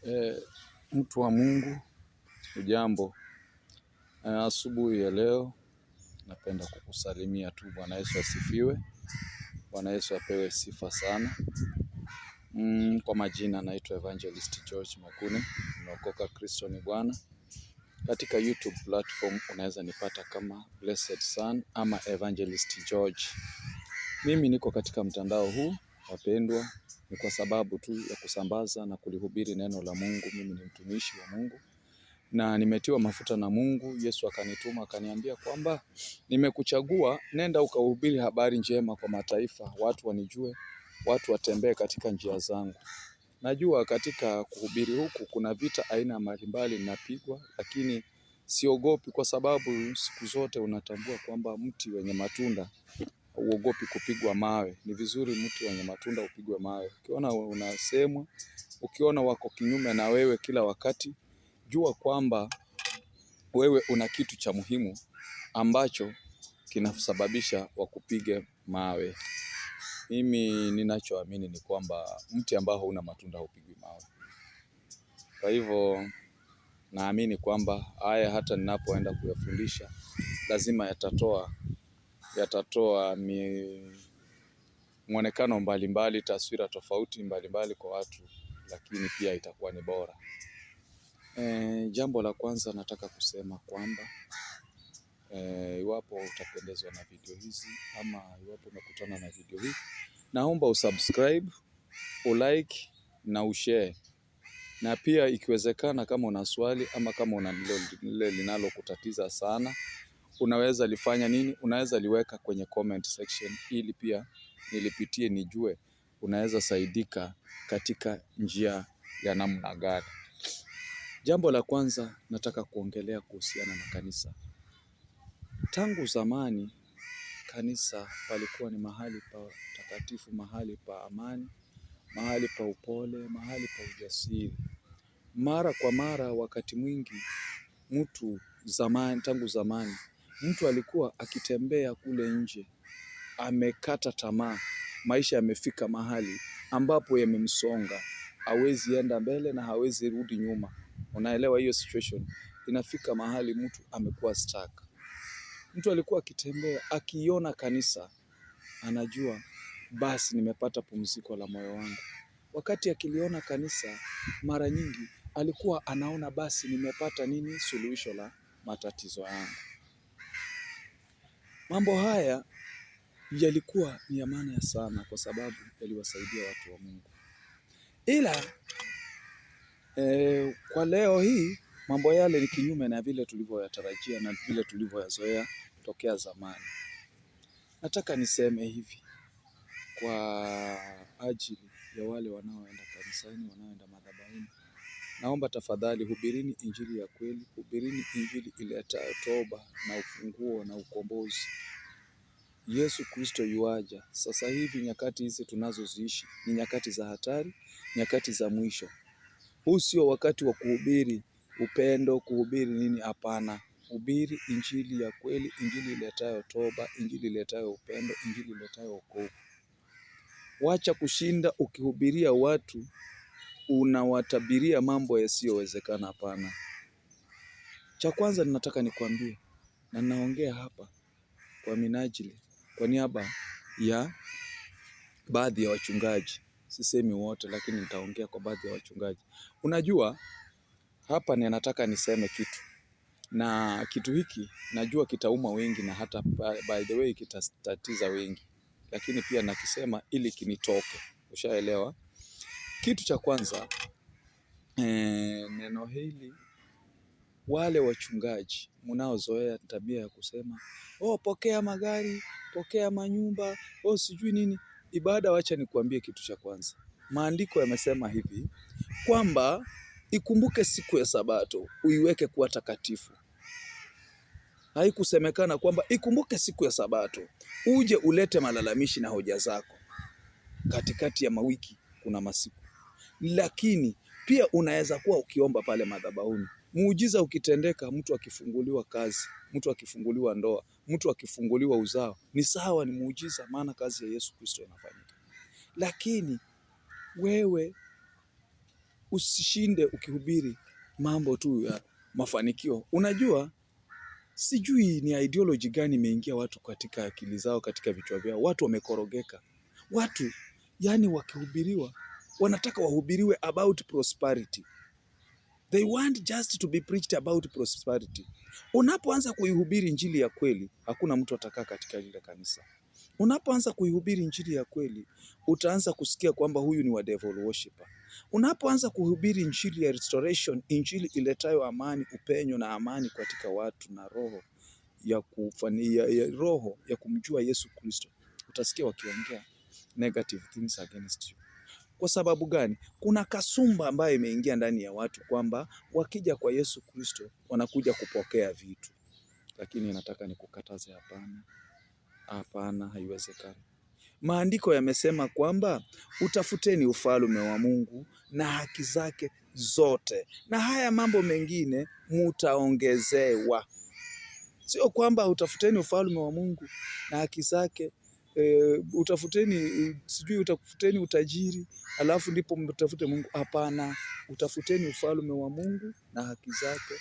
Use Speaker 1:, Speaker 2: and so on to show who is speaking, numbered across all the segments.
Speaker 1: E, Mtu wa Mungu, ujambo. Asubuhi ya leo napenda kukusalimia tu. Bwana Yesu asifiwe. Bwana Yesu apewe sifa sana. Kwa majina naitwa Evangelist George Makune, nimeokoka, Kristo ni Bwana. Katika YouTube platform unaweza nipata kama Blessed Son ama Evangelist George. Mimi niko katika mtandao huu, wapendwa, ni kwa sababu tu ya kusambaza na kulihubiri neno la Mungu. Mimi ni mtumishi wa Mungu na nimetiwa mafuta na Mungu. Yesu akanituma akaniambia kwamba nimekuchagua, nenda ukahubiri habari njema kwa mataifa, watu wanijue, watu watembee katika njia zangu. Najua katika kuhubiri huku kuna vita aina mbalimbali ninapigwa, lakini siogopi, kwa sababu siku zote unatambua kwamba mti wenye matunda uogopi kupigwa mawe. Ni vizuri mti wenye matunda upigwe mawe. Ukiona unasemwa, ukiona wako kinyume na wewe kila wakati, jua kwamba wewe una kitu cha muhimu ambacho kinasababisha wakupige mawe. Mimi ninachoamini ni kwamba mti ambao hauna matunda haupigwi mawe. Kwa hivyo naamini kwamba haya hata ninapoenda kuyafundisha lazima yatatoa muonekano mbalimbali, taswira tofauti mbalimbali kwa watu, lakini pia itakuwa ni bora. Jambo la kwanza nataka kusema kwamba iwapo utapendezwa na video hizi ama iwapo umekutana na video hii, naomba usubscribe, ulike na ushare. Na pia ikiwezekana, kama una swali ama kama una lile linalo kutatiza sana, unaweza lifanya nini? Unaweza liweka kwenye comment section ili pia nilipitie nijue unaweza saidika katika njia ya namna gani. Jambo la kwanza nataka kuongelea kuhusiana na kanisa. Tangu zamani kanisa palikuwa ni mahali pa takatifu, mahali pa amani, mahali pa upole, mahali pa ujasiri. Mara kwa mara, wakati mwingi tangu zamani, mtu alikuwa akitembea kule nje, amekata tamaa, maisha yamefika mahali ambapo yamemsonga, hawezi enda mbele na hawezi rudi nyuma. Unaelewa hiyo situation? Inafika mahali mtu amekuwa stuck. Mtu alikuwa akitembea, akiona kanisa, anajua basi nimepata pumziko la moyo wangu. Wakati akiliona kanisa, mara nyingi alikuwa anaona basi nimepata nini? Suluhisho la matatizo yangu. Mambo haya yalikuwa ni ya maana sana, kwa sababu yaliwasaidia watu wa Mungu. Ila kwa leo hii mambo yale ni kinyume na vile tulivyoyatarajia na vile tulivyoyazoea tokea zamani. Nataka niseme hivi kwa ajili ya wale wanaoenda kanisani, wanaoenda madhabahuni. Naomba tafadhali, hubirini injili ya kweli, hubirini injili iletayo toba na ufunguo na ukombozi. Yesu Kristo yuaja. Sasa hivi nyakati hizi tunazoziishi ni nyakati za hatari, nyakati za mwisho. Huu sio wakati wa kuhubiri upendo, kuhubiri nini? Hapana. Hubiri injili ya kweli, injili iletayo toba, injili iletayo upendo, injili iletayo wokovu. Wacha kushinda ukihubiria watu unawatabiria mambo yasiyowezekana. Hapana. Cha kwanza ninataka nikwambie, na naongea hapa kwa niaba ya baadhi ya wachungaji. Sisemi wote, lakini nitaongea kwa baadhi ya wachungaji. Unajua, hapa ninataka niseme kitu, na kitu hiki najua kitauma wengi, na hata by the way kitatatiza wengi, lakini pia nakisema ili kinitoke. Ushaelewa? Kitu cha kwanza, neno hili, wale wachungaji mnaozoea tabia ya kusema pokea magari, pokea manyumba, sijui nini. Ibada, wacha nikuambie kitu cha kwanza. Maandiko yamesema hivi kwamba ikumbuke siku ya Sabato uiweke kuwa takatifu. Haikusemekana kwamba ikumbuke siku ya Sabato uje ulete malalamishi na hoja zako. Katikati ya mawiki kuna masiku. Lakini pia unaweza kuwa ukiomba pale madhabahuni, muujiza ukitendeka, mtu akifunguliwa kazi, mtu akifunguliwa ndoa, mtu akifunguliwa uzao, ni sawa, ni muujiza, maana kazi ya Yesu Kristo inafanyika. Lakini wewe usishinde ukihubiri mambo tu ya mafanikio. Unajua, sijui ni ideology gani imeingia watu katika akili zao, katika vichwa vyao. Watu wamekorogeka. Watu yani wakihubiriwa wanataka wahubiriwe about prosperity. They want just to be preached about prosperity. Unapoanza kuihubiri injili ya kweli, hakuna mtu atakaa katika lile kanisa. Unapoanza kuihubiri injili ya kweli, utaanza kusikia kwamba huyu ni wa devil worshipper. Unapoanza kuhubiri injili ya restoration, injili iletayo amani, upenyo na amani katika watu na roho roho ya kumjua Yesu Kristo, utasikia wakiongea negative things against you. Kwa sababu gani? Kuna kasumba ambayo imeingia ndani ya watu kwamba wakija kwa Yesu Kristo wanakuja kupokea vitu. Lakini nataka nikukataze, hapana. Hapana, haiwezekani. Maandiko yamesema kwamba utafuteni ufalme wa Mungu na haki zake zote, na haya mambo mengine mutaongezewa. Sio kwamba utafuteni ufalme wa Mungu na haki zake, utafuteni utajiri alafu ndipo mtafute Mungu. Hapana, utafuteni ufalme wa Mungu na haki zake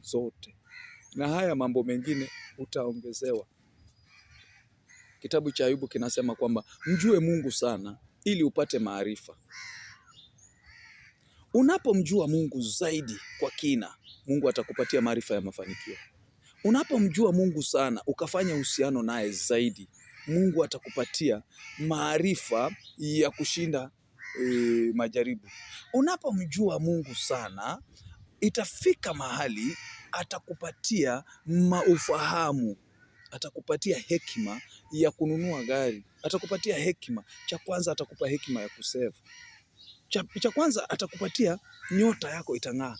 Speaker 1: zote, na haya mambo mengine utaongezewa. Kitabu cha Ayubu kinasema kwamba mjue Mungu sana ili upate maarifa. Unapomjua Mungu zaidi kwa kina, Mungu atakupatia maarifa ya mafanikio. Unapomjua Mungu sana ukafanya uhusiano naye zaidi, Mungu atakupatia maarifa ya kushinda majaribu. Unapomjua Mungu sana, itafika mahali atakupatia ufahamu, atakupatia hekima ya kununua gari, atakupatia hekima. Cha kwanza atakupa hekima ya kusave. Cha kwanza atakupatia nyota yako itang'aa.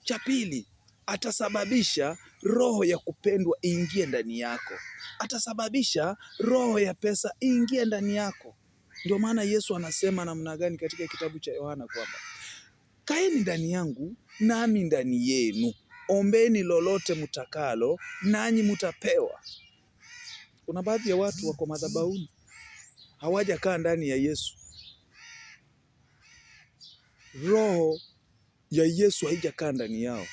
Speaker 1: Cha pili, atasababisha roho ya kupendwa iingie ndani yako. Atasababisha roho ya pesa iingie ndani yako. Ndio maana Yesu anasema namna gani katika kitabu cha Yohana kwamba kaeni ndani yangu nami ndani yenu, ombeni lolote mtakalo nanyi mtapewa. Kuna baadhi ya watu wako madhabahuni hawajakaa ndani ya Yesu. Roho ya Yesu haijakaa ndani yao.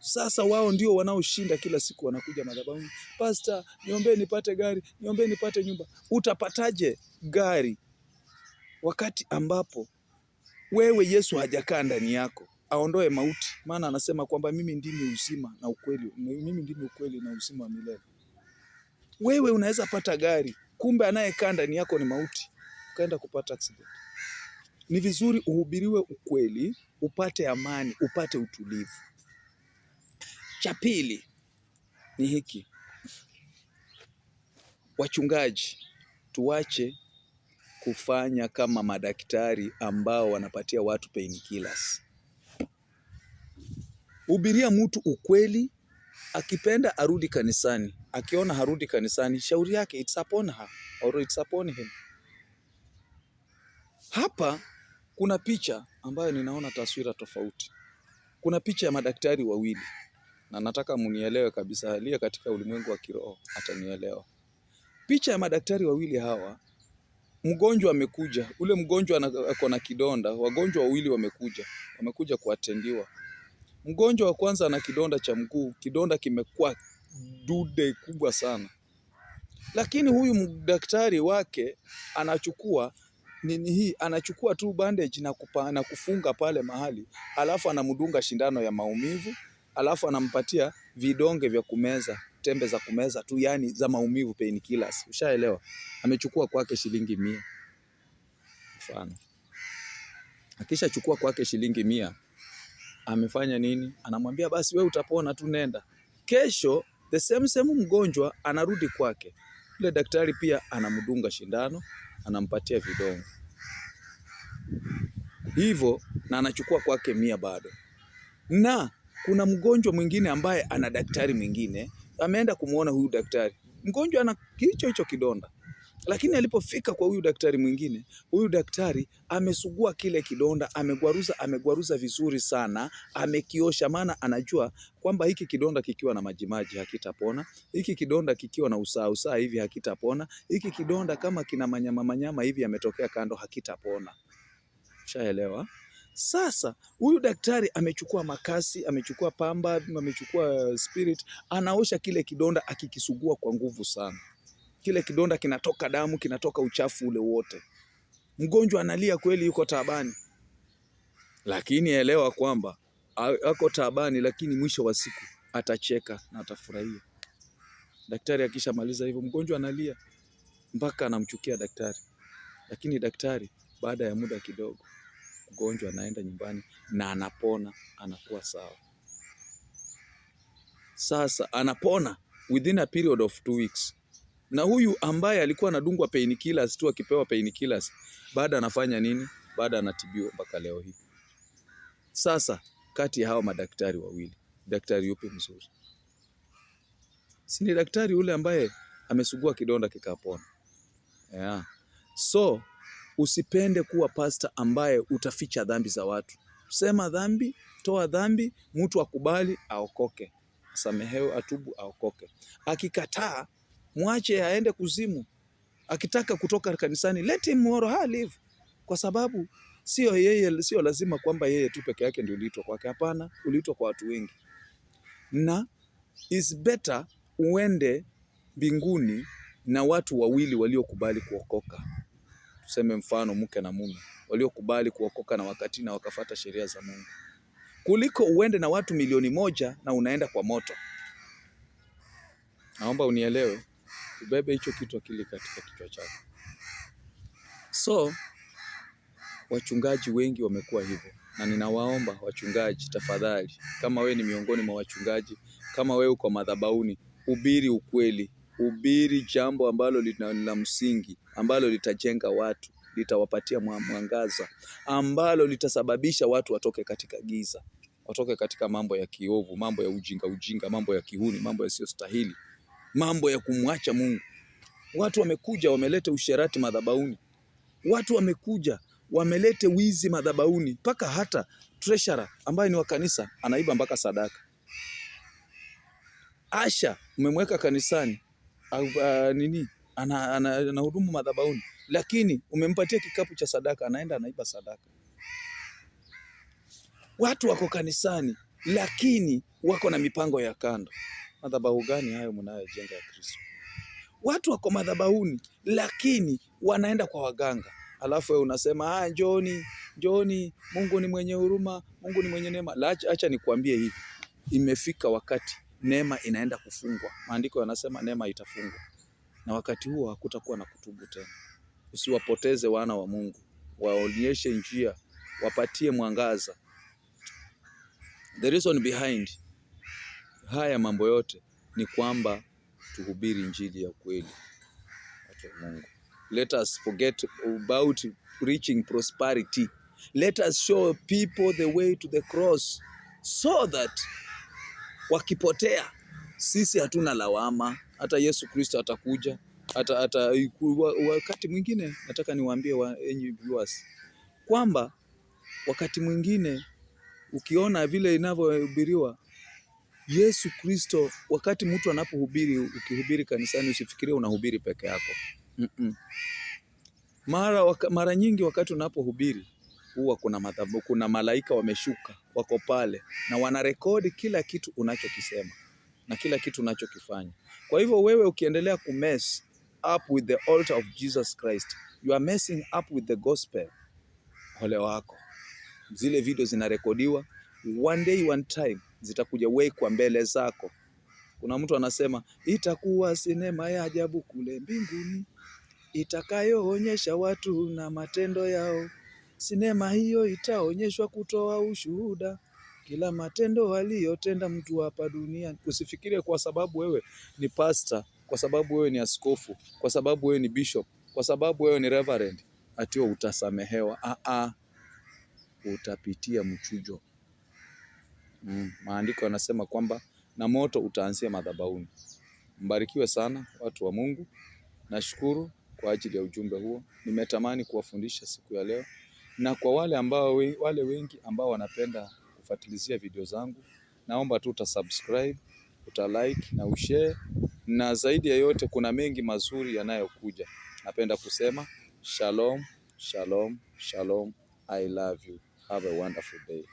Speaker 1: Sasa wao ndio wanaoshinda kila siku, wanakuja madhabahuni, pastor, niombee nipate gari, niombee nipate nyumba. Utapataje gari wakati ambapo wewe Yesu hajakaa ndani yako? Aondoe mauti, maana anasema kwamba mimi ndimi uzima na ukweli, mimi ndimi ukweli na uzima wa milele. Wewe unaweza pata gari, kumbe anayekaa ndani yako ni mauti, ukaenda kupata accident. Ni vizuri uhubiriwe ukweli, upate amani, upate utulivu. Cha pili ni hiki: wachungaji, tuache kufanya kama madaktari ambao wanapatia watu painkillers. Hubiria mtu ukweli, akipenda arudi kanisani, akiona harudi kanisani, shauri yake, it's upon her or it's upon him. Hapa kuna picha ambayo ninaona taswira tofauti. Kuna picha ya madaktari wawili, na nataka munielewe kabisa, aliye katika ulimwengu wa kiroho atanielewa. Picha ya madaktari wawili hawa, mgonjwa amekuja, ule mgonjwa ako na kidonda, wagonjwa wawili wamekuja kuatendiwa. Mgonjwa wa kwanza ana kidonda cha mguu, kidonda kimekuwa dude kubwa sana. Lakini huyu daktari wake anachukua anachukua tu bandage na kufunga pale mahali, alafu anamdunga shindano ya maumivu, alafu anampatia vidonge vya kumeza, tembe za kumeza tu, yani za maumivu, painkillers. Ushaelewa? Amechukua kwake shilingi 100. Mfano. Akisha chukua kwake shilingi 100, amefanya nini? Anamwambia basi wewe utapona tu, nenda. Kesho the same mgonjwa anarudi kwake. Yule daktari pia anamdunga shindano, anampatia vidonge. Hivyo na anachukua kwake 100 bado. Na kuna mgonjwa mwingine ambaye ana daktari mwingine, ameenda kumuona huyu daktari. Mgonjwa ana hicho kidonda. Lakini alipofika kwa huyu daktari mwingine, huyu daktari amesugua kile kidonda, amegwaruza vizuri sana, amekiosha, maana anajua kwamba hiki kidonda kikiwa na majimaji hakitapona, hiki kidonda kikiwa na usaa hivi hakitapona, hiki kidonda kama kina manyama hivi yametokea kando hakitapona. Ushaelewa? Sasa huyu daktari amechukua makasi, amechukua pamba, amechukua spirit, anaosha kile kidonda akikisugua kwa nguvu sana. Kile kidonda kinatoka damu, kinatoka uchafu ule wote. Mgonjwa analia kweli, yuko taabani, lakini elewa kwamba ako taabani, lakini mwisho wa siku atacheka na atafurahia. Daktari akishamaliza hivyo, mgonjwa analia mpaka anamchukia daktari, lakini daktari baada ya muda kidogo, mgonjwa anaenda nyumbani na anapona, anakuwa sawa. Sasa anapona within a period of 2 weeks. Na huyu ambaye alikuwa anadungwa painkillers tu, akipewa painkillers, baada anafanya nini? Baada anatibiwa mpaka leo hii. Sasa kati ya hao madaktari wawili, daktari yupi mzuri? Si ni daktari ule ambaye amesugua kidonda kikapona. Yeah. So usipende kuwa pastor ambaye utaficha dhambi za watu. Sema dhambi, toa dhambi, mtu akubali aokoke, asamehewe, atubu, aokoke. Akikataa, mwache aende kuzimu. Akitaka kutoka kanisani, let him or her leave. Kwa sababu sio lazima kwamba yeye tu peke yake ndio uliitwa kwake. Hapana, uliitwa kwa watu wengi. Na is better uende mbinguni na watu wawili waliokubali kuokoka. Tuseme mfano mke na mume waliokubali kuokoka na wakati na wakafuata sheria za Mungu, kuliko uende na watu 1,000,000 na unaenda kwa moto. Naomba unielewe, ubebe hicho kitu akili katika kichwa chako. So wachungaji wengi wamekuwa hivyo, na ninawaomba wachungaji, tafadhali, kama wewe ni miongoni mwa wachungaji, kama wewe uko madhabahuni, hubiri ukweli, hubiri jambo ambalo lina msingi, ambalo litajenga watu, litawapatia mwangaza, ambalo litasababisha watu watoke katika giza, watoke katika mambo ya kiovu, mambo ya ujinga, mambo ya kihuni, mambo yasiyostahili, mambo ya kumwacha Mungu. Watu wamekuja wameleta usherati madhabahuni. Watu wamekuja wamelete wizi madhabahuni, mpaka hata treasurer ambaye ni wa kanisa anaiba mpaka sadaka. Asha umemweka kanisani anahudumu madhabahuni, lakini umempatia kikapu cha sadaka, anaenda anaiba sadaka. Watu wako kanisani lakini wako na mipango ya kando. Madhabahu gani hayo mnayojenga ya Kristo? Watu wako madhabahuni lakini wanaenda kwa waganga. Alafu wewe unasema njooni, Mungu ni mwenye huruma, Mungu ni mwenye neema. Acha nikwambie hivi, imefika wakati neema inaenda kufungwa. Maandiko yanasema neema itafungwa, na wakati huo hakutakuwa na kutubu tena. Usiwapoteze wana wa Mungu, waonyeshe njia, wapatie mwangaza. The reason behind haya mambo yote ni kwamba tuhubiri injili ya kweli. Mungu, let us forget about reaching prosperity. Let us show people the way to the cross, so that wakipotea sisi hatuna lawama. Hata Yesu Kristo atakuja, hata wakati mwingine. Nataka niwaambie enyi viewers kwamba wakati mwingine ukiona vile inavyohubiriwa Yesu Kristo, wakati mtu anapohubiri, ukihubiri kanisani, usifikirie unahubiri peke yako. Mara nyingi wakati unapohubiri huwa kuna malaika wameshuka, wako pale na wanarekodi kila kitu unachokisema na kila kitu unachokifanya. Kwa hivyo wewe ukiendelea kumess up with the altar of Jesus Christ, you are messing up with the gospel. Ole wako. Zile video zinarekodiwa, one day one time zitakuja wekwa mbele zako. Kuna mtu anasema itakuwa sinema ya ajabu kule mbinguni, itakayoonyesha watu na matendo yao. Sinema hiyo itaonyeshwa kutoa ushuhuda kila matendo waliyotenda mtu hapa duniani. Usifikirie kwa sababu wewe ni pastor, kwa sababu wewe ni askofu, kwa sababu wewe ni bishop, kwa sababu wewe ni reverend, atio utasamehewa. Utapitia mchujo. Maandiko yanasema kwamba na moto utaanzia madhabahuni. Mbarikiwe sana watu wa Mungu. Nashukuru kwa ajili ya ujumbe huo. Nimetamani kuwafundisha siku ya leo, na kwa wale wengi ambao wanapenda kufuatilizia video zangu, naomba tu utasubscribe, utalike na ushare, na zaidi ya yote kuna mengi mazuri yanayokuja. Napenda kusema shalom, shalom, shalom. I love you. Have a wonderful day.